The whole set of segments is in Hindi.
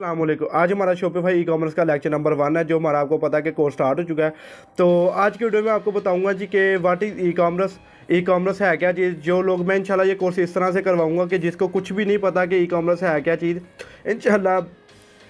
अस्सलामुअलैकुम। आज हमारा शॉपिफाई ई कॉमर्स का लेक्चर नंबर 1 है, जो हमारा आपको पता है कि कोर्स स्टार्ट हो चुका है। तो आज की वीडियो में आपको बताऊंगा जी कि what is e commerce. E commerce है क्या चीज़। जो लोग मैं इंशाल्लाह ये कोर्स इस तरह से करवाऊंगा कि जिसको कुछ भी नहीं पता कि ई कॉमर्स है क्या चीज़, इंशाल्लाह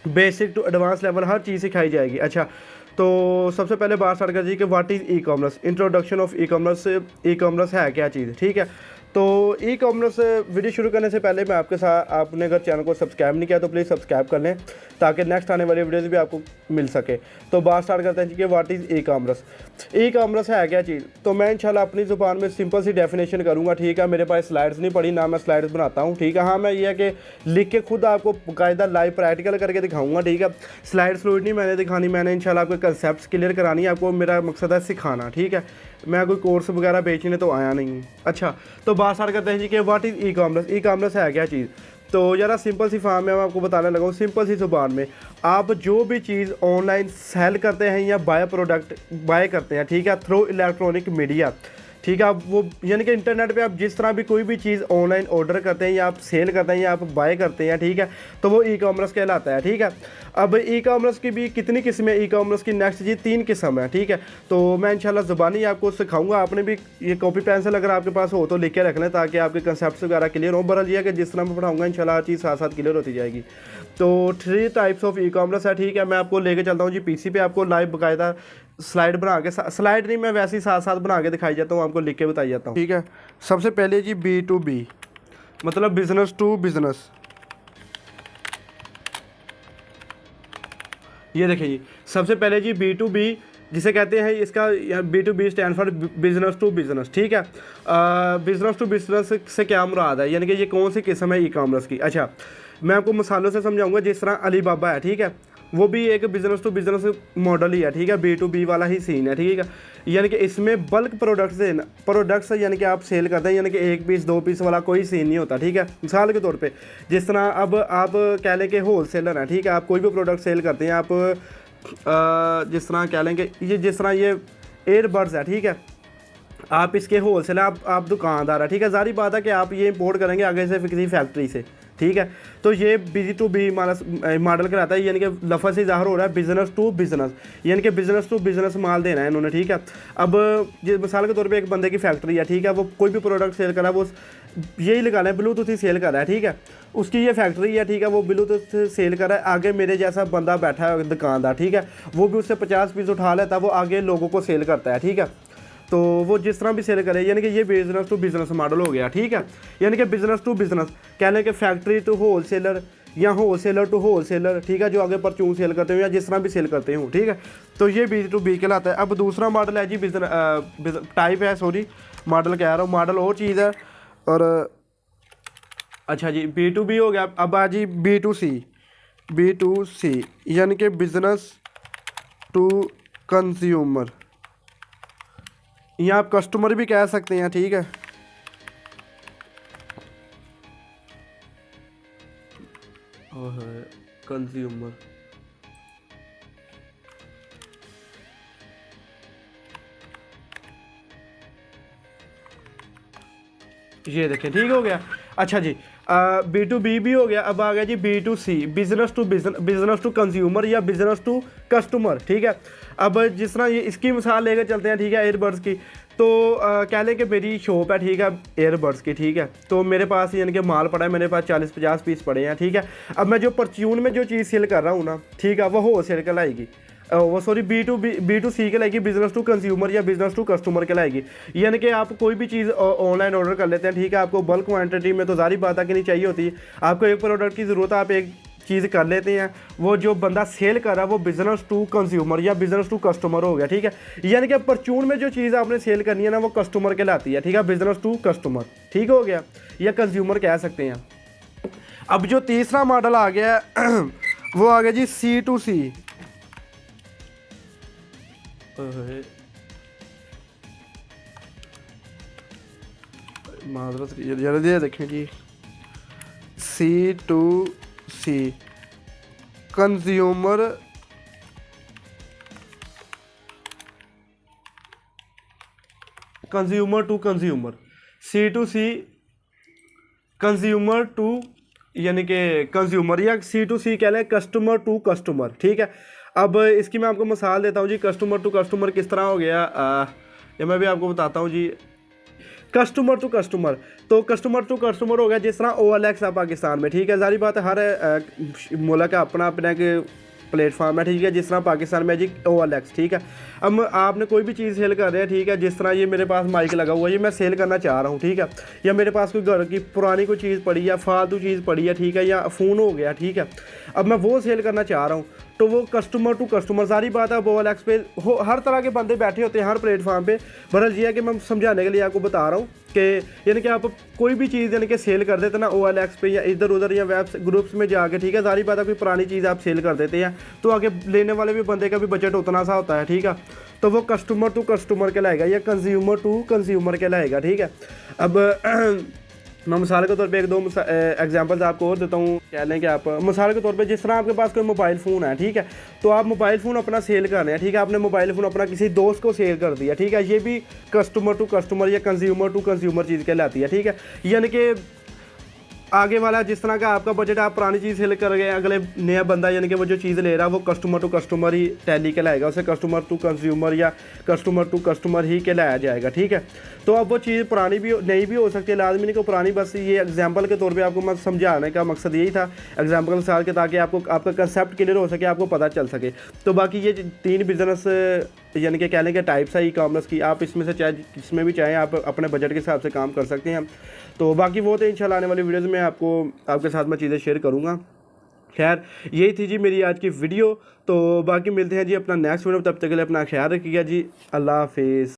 बेसिक टू एडवांस लेवल हर चीज़ सिखाई जाएगी। अच्छा, तो सबसे पहले बात स्टार्ट कर जी कि what is e commerce. Introduction of e commerce. E commerce है क्या चीज़, ठीक है। तो ई कॉमर्स वीडियो शुरू करने से पहले मैं आपके साथ, आपने अगर चैनल को सब्सक्राइब नहीं किया तो प्लीज़ सब्सक्राइब कर लें ताकि नेक्स्ट आने वाली वीडियोज़ भी आपको मिल सके। तो बात स्टार्ट करते हैं जी कि what is e commerce. E commerce है क्या चीज़। तो मैं इंशाल्लाह अपनी ज़ुबान में सिंपल सी डेफिनेशन करूँगा, ठीक है। मेरे पास स्लाइड्स नहीं पड़ी, ना मैं स्लाइड्स बनाता हूँ, ठीक है। हाँ, मैं ये है कि लिख के खुद आपको बाकायदा लाइव प्रैक्टिकल करके दिखाऊंगा, ठीक है। स्लाइड्स फ्लूइड नहीं मैंने दिखानी, मैंने इंशाल्लाह आपको कंसेप्ट क्लियर करानी है। आपको मेरा मकसद है सिखाना, ठीक है। मैं कोई कोर्स वगैरह बेचने तो आया नहीं हूँ। अच्छा, तो बात स्टार्ट करते हैं जी कि what is e commerce. E commerce है क्या चीज़। तो ज़रा सिंपल सी फॉर्म में मैं आपको बताने लगा हूँ, सिंपल सी ज़ुबान में। आप जो भी चीज़ ऑनलाइन सेल करते हैं या प्रोडक्ट बाय करते हैं, ठीक है, थ्रू इलेक्ट्रॉनिक मीडिया, ठीक है। आप वो यानी कि इंटरनेट पे आप जिस तरह भी कोई भी चीज़ ऑनलाइन ऑर्डर करते हैं या आप सेल करते हैं या आप बाय करते हैं, ठीक है, तो वो ई कॉमर्स कहलाता है, ठीक है। अब ई कॉमर्स की भी कितनी किस्में, ई कॉमर्स की नेक्स्ट जी 3 किस्म है, ठीक है। तो मैं इंशाल्लाह ज़ुबानी आपको सिखाऊंगा। आपने भी ये कॉपी पेंसिल अगर आपके पास हो तो लिख के रख लें ताकि आपके कंसेप्ट वगैरह क्लियर हो। बहरहाल ये कि जिस तरह मैं पढ़ाऊँगा इंशाल्लाह हर चीज़ साथ साथ क्लियर होती जाएगी। तो 3 टाइप्स ऑफ ई कॉमर्स है, ठीक है। मैं आपको लेके चलता हूँ जी पीसी पे, आपको लाइव बाकायदा स्लाइड बना के, स्लाइड नहीं, मैं वैसे ही साथ साथ बना के दिखाई जाता हूँ, आपको लिख के बताई जाता हूँ, ठीक है। सबसे पहले जी B2B, मतलब बिजनेस टू बिजनेस। ये देखिए जी, सबसे पहले जी B2B जिसे कहते हैं, इसका B2B stand for business to business, ठीक है। बिजनेस टू बिजनेस से क्या मुराद है, यानी कि ये कौन सी किस्म है ई कॉमर्स की। अच्छा, मैं आपको मिसालों से समझाऊंगा। जिस तरह अली बाबा है, ठीक है, वो भी एक बिजनेस टू बिजनेस मॉडल ही है, ठीक है। B2B वाला ही सीन है, ठीक है। यानी कि इसमें बल्क प्रोडक्ट्स यानी कि आप सेल करते हैं, यानी कि 1 पीस 2 पीस वाला कोई सीन नहीं होता, ठीक है। मिसाल के तौर पे जिस तरह अब आप कह लें कि होल सेलर हैं, ठीक है, आप कोई भी प्रोडक्ट सेल करते हैं। आप जिस तरह कह लें कि ये जिस तरह ये एयरबड्स है, ठीक है, आप इसके होल सेल, आप दुकानदार है, ठीक है। जारी बात है कि आप ये इंपोर्ट करेंगे आगे से किसी फैक्ट्री से, ठीक है। तो ये B2B मॉडल कराता है, यानी कि लफज से ज़ाहिर हो रहा है बिजनेस टू बिजनेस, यानी कि बिजनेस टू बिजनेस माल देना है इन्होंने, ठीक है। अब मिसाल के तौर पे एक बंदे की फैक्ट्री है, ठीक है, वो कोई भी प्रोडक्ट सेल कर रहा है, वो यही लगा लें ब्लूटूथ ही सेल कर रहा है, ठीक है। उसकी ये फैक्ट्री है, ठीक है, वो ब्लूटूथ सेल कर रहा है। आगे मेरे जैसा बंदा बैठा है दुकानदार, ठीक है, वो भी उससे 50 पीस उठा लेता है, वो आगे लोगों को सेल करता है, ठीक है। तो वो जिस तरह भी सेल करे, यानी कि ये बिजनेस टू बिजनेस मॉडल हो गया, ठीक है। यानी कि बिजनेस टू बिजनेस कह लें कि फैक्ट्री टू होल सेलर या wholesaler to wholesaler, ठीक है, जो आगे परचून सेल करते हो या जिस तरह भी सेल करते हो, ठीक है। तो ये B2B कहलाता है। अब दूसरा मॉडल है जी बिजनेस टाइप है, सॉरी मॉडल कह रहा हूँ, मॉडल और चीज़ है। और अच्छा जी, B2B हो गया। अब आ जी B2C यानी कि बिजनेस टू कंज्यूमर, या आप कस्टमर भी कह सकते हैं, ठीक है। कंज्यूमर, ये देखें, ठीक हो गया। अच्छा जी, B2B भी हो गया। अब आ गया जी B2C, बिजनेस टू कंज्यूमर या बिजनेस टू कस्टमर, ठीक है। अब जिस तरह ये इसकी मिसाल लेकर चलते हैं, ठीक है, एयरबड्स की। तो कह लें कि मेरी शॉप है, ठीक है, एयरबड्स की, ठीक है। तो मेरे पास यानी कि माल पड़ा है, मेरे पास 40-50 पीस पड़े हैं, ठीक है। अब मैं जो परचून में जो चीज़ सेल कर रहा हूँ ना, ठीक है, वो होल सेल कहलाएगी, वो सॉरी B2C कहलाएगी, बिजनेस टू कंज्यूमर या बिजनेस टू कस्टमर कहलाएगी। यानी कि आप कोई भी चीज़ ऑनलाइन ऑर्डर कर लेते हैं, ठीक है। आपको बल्क क्वांटिटी में तो जारी बात है कि नहीं चाहिए होती। आपको एक प्रोडक्ट की ज़रूरत है, आप एक चीज़ कर लेते हैं। वो जो बंदा सेल कर रहा है वो बिजनेस टू कंज्यूमर या बिजनेस टू कस्टमर हो गया, ठीक है। यानी कि परचून में जो चीज़ आपने सेल करनी है ना, वो कस्टमर कहलाती है, ठीक है, बिजनेस टू कस्टमर, ठीक हो गया, या कंज्यूमर कह सकते हैं। अब जो तीसरा मॉडल आ गया वो आ गया जी C2C। माजरत ये देखें जी, C2C consumer consumer to consumer, C2C consumer to यानी कि कंज्यूमर या C2C कह लें, कस्टमर टू कस्टमर, ठीक है। अब इसकी मैं आपको मिसाल देता हूँ जी, कस्टमर टू कस्टमर किस तरह हो गया, ये मैं भी आपको बताता हूँ जी। कस्टमर टू कस्टमर, तो कस्टमर टू कस्टमर हो गया जिस तरह OLX है पाकिस्तान में, ठीक है। जारी बात है, हर मुल्क का अपना अपना एक प्लेटफॉर्म है, ठीक है। जिस तरह पाकिस्तान में जी OLX, ठीक है। अब आपने कोई भी चीज़ सेल कर रहे हैं, ठीक है। जिस तरह ये मेरे पास माइक लगा हुआ है, ये मैं सेल करना चाह रहा हूँ, ठीक है। या मेरे पास कोई घर की पुरानी कोई चीज़ पड़ी है, फालतू चीज़ पड़ी है, ठीक है, या फ़ोन हो गया, ठीक है। अब मैं वो सेल करना चाह रहा हूँ, तो वो कस्टमर टू कस्टमर, सारी बात है। अब OLX पे हर तरह के बंदे बैठे होते हैं हर प्लेटफॉर्म पे। बहरहाल ये है कि मैं समझाने के लिए आपको बता रहा हूँ कि यानी कि आप कोई भी चीज़ यानी कि सेल कर देते ना OLX पे या इधर उधर या वेब ग्रुप्स में जाके, ठीक है। सारी बात है, कोई पुरानी चीज़ आप सेल कर देते हैं तो आगे लेने वाले भी बंदे का भी बजट उतना सा होता है, ठीक है। तो वो कस्टमर टू कस्टमर कहलाएगा या कंज्यूमर टू कंज्यूमर कहलाएगा, ठीक है। अब मैं मिसाल के तौर पे एक दो एग्जांपल्स आपको और देता हूँ। कह लें कि आप मिसाल के तौर पे जिस तरह आपके पास कोई मोबाइल फ़ोन है, ठीक है। तो आप मोबाइल फ़ोन अपना सेल कर रहे हैं, ठीक है। आपने मोबाइल फ़ोन अपना किसी दोस्त को सेल कर दिया, ठीक है। ये भी कस्टमर टू कस्टमर या कंज्यूमर टू कंज्यूमर चीज़ कहलाती है, ठीक है। यानी कि आगे वाला जिस तरह का आपका बजट, आप पुरानी चीज़ सेल कर गए, अगले नया बंदा यानी कि वो जो चीज़ ले रहा है वो कस्टमर टू कस्टमर ही टैली कहलाएगा, उसे कस्टमर टू कंज्यूमर या कस्टमर टू कस्टमर ही कहलाया जाएगा, ठीक है। तो अब वो चीज़ पुरानी भी नई भी हो सकती है, लाजमी नहीं को पुरानी। बस ये एग्जांपल के तौर पे आपको मैं समझाने का मकसद यही था, एग्जांपल के साथ, के ताकि आपको आपका कंसेप्ट क्लियर हो सके, आपको पता चल सके। तो बाकी ये 3 बिज़नेस यानी कि कह लें कि टाइप्स है ई-कॉमर्स की, आप इसमें से चाहे जिसमें भी चाहें आप अपने बजट के हिसाब से काम कर सकते हैं। तो बाकी वो तो इंशाल्लाह आने वाली वीडियोज़ में आपको आपके साथ मैं चीज़ें शेयर करूँगा। खैर यही थी जी मेरी आज की वीडियो। तो बाकी मिलते हैं जी अपना नेक्स्ट वीडियो, तब तक के लिए अपना ख्याल रखिएगा जी। अल्लाह हाफिज़।